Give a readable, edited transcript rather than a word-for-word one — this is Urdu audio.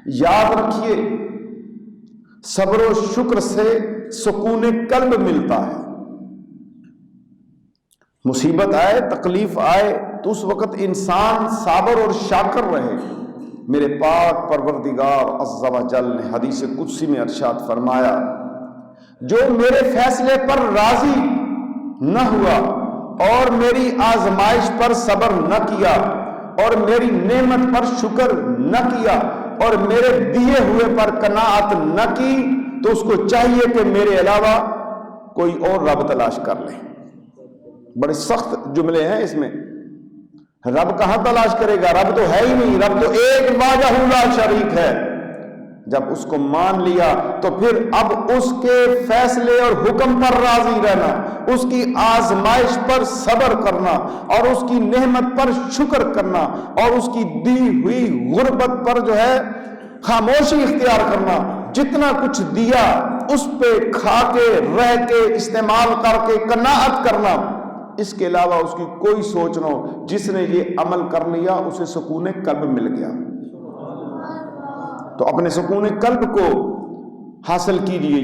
یاد رکھیے صبر و شکر سے سکون قلب ملتا ہے. مصیبت آئے، تکلیف آئے تو اس وقت انسان صابر اور شاکر رہے. میرے پاک پروردگار عز و جل نے حدیث قدسی میں ارشاد فرمایا، جو میرے فیصلے پر راضی نہ ہوا اور میری آزمائش پر صبر نہ کیا اور میری نعمت پر شکر نہ کیا اور میرے دیے ہوئے پر قناعت نہ کی، تو اس کو چاہیے کہ میرے علاوہ کوئی اور رب تلاش کر لے. بڑے سخت جملے ہیں اس میں. رب کہاں تلاش کرے گا؟ رب تو ہے ہی نہیں. رب تو ایک واحدہ لا شریک ہے. جب اس کو مان لیا تو پھر اب اس کے فیصلے اور حکم پر راضی رہنا، اس کی آزمائش پر صبر کرنا اور اس کی نعمت پر شکر کرنا اور اس کی دی ہوئی غربت پر جو ہے خاموشی اختیار کرنا. جتنا کچھ دیا اس پہ کھا کے رہ کے استعمال کر کے قناعت کرنا، اس کے علاوہ اس کی کوئی سوچ نہ ہو. جس نے یہ عمل کر لیا اسے سکون قلب مل گیا. تو اپنے سکون قلب کو حاصل کیجیے.